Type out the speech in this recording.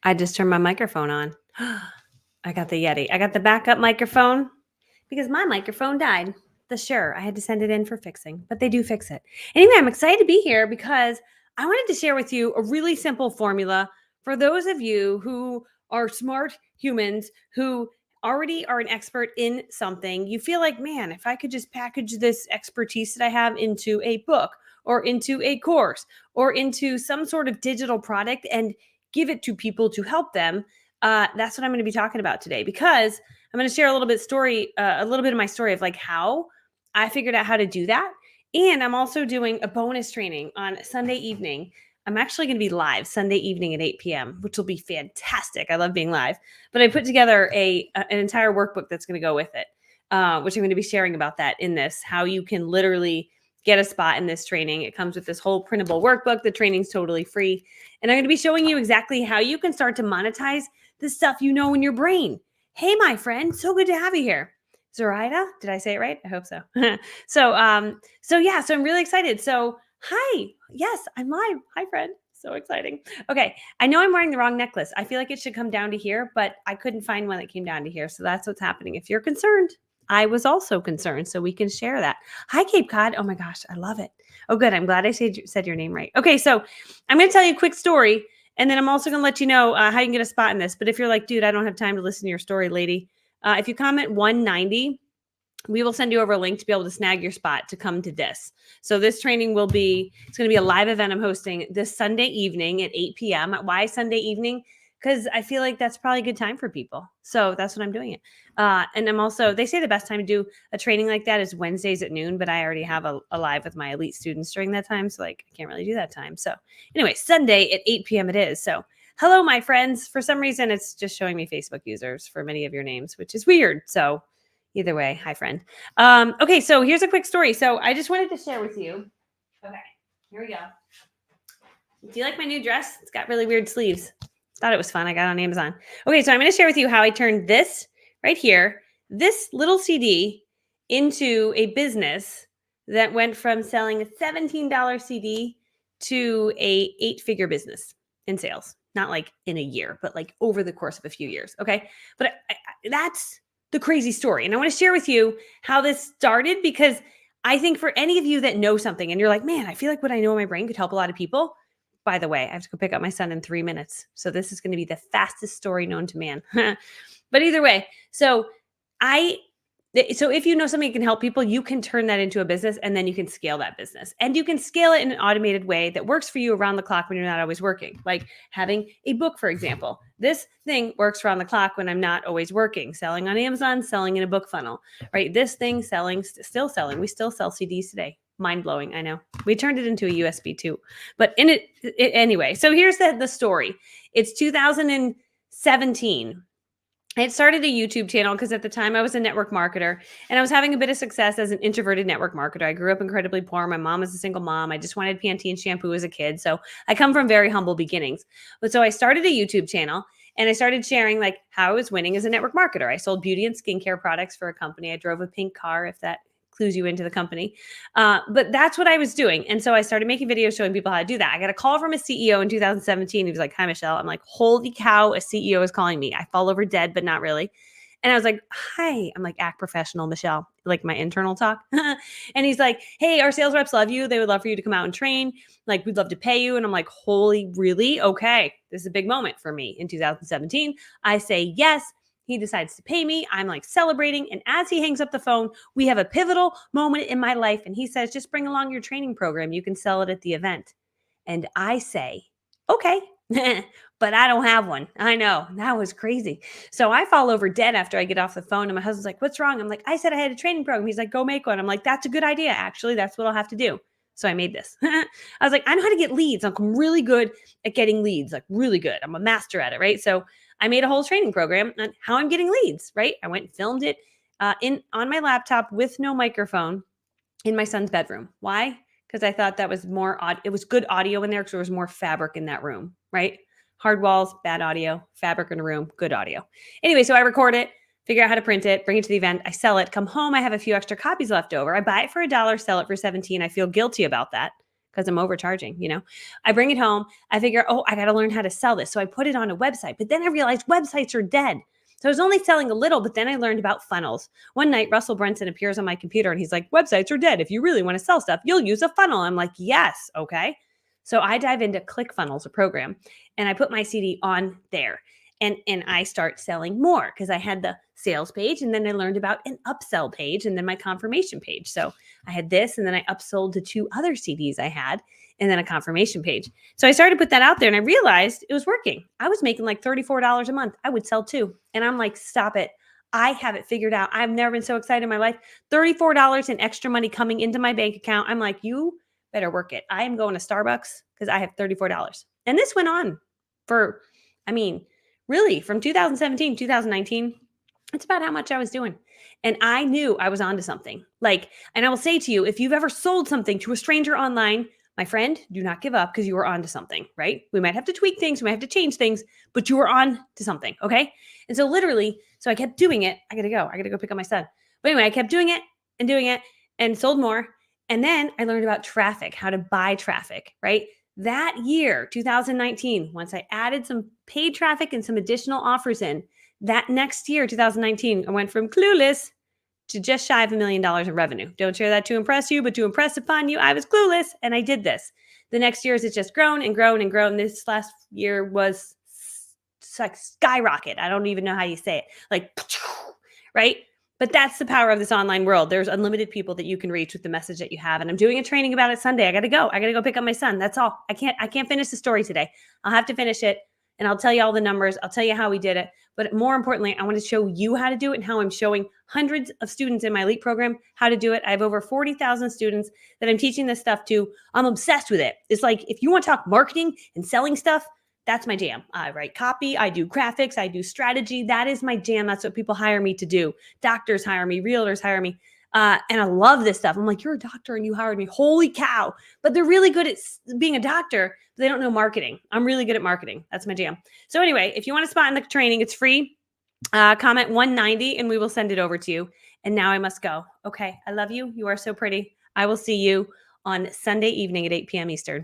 I just turned my microphone on. I got the Yeti. I got the backup microphone because my microphone died. Sure, I had to send it in for fixing, but they do fix it. Anyway, I'm excited to be here because I wanted to share with you a really simple formula for those of you who are smart humans who already are an expert in something. You feel like, man, if I could just package this expertise that I have into a book or into a course or into some sort of digital product and give it to people to help them. That's what I'm going to be talking about today because I'm going to share a little bit of my story of like how I figured out how to do that. And I'm also doing a bonus training on Sunday evening. I'm actually going to be live Sunday evening at 8 p.m., which will be fantastic. I love being live. But I put together an entire workbook that's going to go with it, which I'm going to be sharing about that in this, how you can literally get a spot in this training. It comes with this whole printable workbook. The training's totally free. And I'm going to be showing you exactly how you can start to monetize the stuff you know in your brain. Hey, my friend, so good to have you here. Zara, did I say it right? I hope so. So I'm really excited. So, hi. Yes, I'm live. Hi, friend. So exciting. Okay. I know I'm wearing the wrong necklace. I feel like it should come down to here, but I couldn't find one that came down to here. So that's what's happening. If you're concerned, I was also concerned. So we can share that. Hi, Cape Cod. Oh my gosh. I love it. Oh, good. I'm glad I said your name right. Okay. So I'm going to tell you a quick story. And then I'm also going to let you know how you can get a spot in this. But if you're like, dude, I don't have time to listen to your story, lady. If you comment 190, we will send you over a link to be able to snag your spot to come to this. So this training it's going to be a live event I'm hosting this Sunday evening at 8 p.m. Why Sunday evening? Because I feel like that's probably a good time for people. So that's what I'm doing it. And I'm also, they say the best time to do a training like that is Wednesdays at noon, but I already have a live with my elite students during that time. So like, I can't really do that time. So anyway, Sunday at 8 p.m. it is. So hello, my friends. For some reason, it's just showing me Facebook users for many of your names, which is weird. So either way, hi, friend. Okay, so here's a quick story. So I just wanted to share with you. Okay, here we go. Do you like my new dress? It's got really weird sleeves. Thought it was fun. I got it on Amazon. Okay, so I'm going to share with you how I turned this right here, this little CD, into a business that went from selling a $17 CD to a 8-figure business in sales. Not like in a year, but like over the course of a few years. Okay, but that's the crazy story. And I want to share with you how this started because I think for any of you that know something and you're like, man, I feel like what I know in my brain could help a lot of people. By the way, I have to go pick up my son in 3 minutes. So this is going to be the fastest story known to man. But either way, so if you know something that can help people, you can turn that into a business and then you can scale that business. And you can scale it in an automated way that works for you around the clock when you're not always working. Like having a book, for example. This thing works around the clock when I'm not always working, selling on Amazon, selling in a book funnel, right? This thing still selling. We still sell CDs today. Mind blowing, I know. We turned it into a USB too. But anyway, so here's the story. It's 2017. I had started a YouTube channel because at the time I was a network marketer and I was having a bit of success as an introverted network marketer. I grew up incredibly poor. My mom was a single mom. I just wanted Pantene shampoo as a kid. So I come from very humble beginnings. But so I started a YouTube channel and I started sharing like how I was winning as a network marketer. I sold beauty and skincare products for a company. I drove a pink car, if that clues you into the company. But that's what I was doing. And so I started making videos showing people how to do that. I got a call from a CEO in 2017. He was like, hi, Michelle. I'm like, holy cow, a CEO is calling me. I fall over dead, but not really. And I was like, hi, I'm like, act professional, Michelle, like my internal talk. And he's like, hey, our sales reps love you. They would love for you to come out and train. Like, we'd love to pay you. And I'm like, holy, really? Okay. This is a big moment for me in 2017. I say yes. He decides to pay me. I'm like celebrating. And as he hangs up the phone, we have a pivotal moment in my life. And he says, just bring along your training program. You can sell it at the event. And I say, okay, but I don't have one. I know, that was crazy. So I fall over dead after I get off the phone. And my husband's like, what's wrong? I'm like, I said I had a training program. He's like, go make one. I'm like, that's a good idea. Actually, that's what I'll have to do. So I made this. I was like, I know how to get leads. I'm really good at getting leads, like really good. I'm a master at it, right? So I made a whole training program on how I'm getting leads, right? I went and filmed it on my laptop with no microphone in my son's bedroom. Why? Because I thought that was it was good audio in there because there was more fabric in that room, right? Hard walls, bad audio, fabric in a room, good audio. Anyway, so I record it, figure out how to print it, bring it to the event. I sell it, come home. I have a few extra copies left over. I buy it for $1, sell it for $17. I feel guilty about that because I'm overcharging, you know. I bring it home. I figure, oh, I got to learn how to sell this. So I put it on a website. But then I realized websites are dead. So I was only selling a little, but then I learned about funnels. One night, Russell Brunson appears on my computer and he's like, websites are dead. If you really want to sell stuff, you'll use a funnel. I'm like, yes, okay. So I dive into ClickFunnels, a program, and I put my CD on there. And I start selling more because I had the sales page, and then I learned about an upsell page and then my confirmation page. So I had this, and then I upsold to 2 other CDs I had, and then a confirmation page. So I started to put that out there, and I realized it was working. I was making like $34 a month. I would sell 2. And I'm like, stop it. I have it figured out. I've never been so excited in my life. $34 in extra money coming into my bank account. I'm like, you better work it. I am going to Starbucks because I have $34. And this went on for, really from 2017, 2019. It's about how much I was doing. And I knew I was onto something. And I will say to you, if you've ever sold something to a stranger online, my friend, do not give up because you are onto something, right? We might have to tweak things, we might have to change things, but you are on to something, okay? And so literally, I kept doing it. I gotta go pick up my son. But anyway, I kept doing it and sold more. And then I learned about traffic, how to buy traffic, right? That year, 2019, once I added some paid traffic and some additional offers in, that next year, 2019, I went from clueless to just shy of $1 million in revenue. Don't share that to impress you, but to impress upon you, I was clueless and I did this. The next years, it's just grown and grown and grown. This last year was like skyrocket. I don't even know how you say it. Right? But that's the power of this online world. There's unlimited people that you can reach with the message that you have. And I'm doing a training about it Sunday. I got to go pick up my son. That's all. I can't finish the story today. I'll have to finish it and I'll tell you all the numbers. I'll tell you how we did it. But more importantly, I want to show you how to do it and how I'm showing hundreds of students in my elite program how to do it. I have over 40,000 students that I'm teaching this stuff to. I'm obsessed with it. It's like, if you want to talk marketing and selling stuff, that's my jam. I write copy, I do graphics, I do strategy. That is my jam. That's what people hire me to do. Doctors hire me, realtors hire me. And I love this stuff. I'm like, you're a doctor and you hired me. Holy cow. But they're really good at being a doctor, but they don't know marketing. I'm really good at marketing. That's my jam. So anyway, if you want a spot in the training, it's free. Comment 190 and we will send it over to you. And now I must go. Okay. I love you. You are so pretty. I will see you on Sunday evening at 8 p.m. Eastern.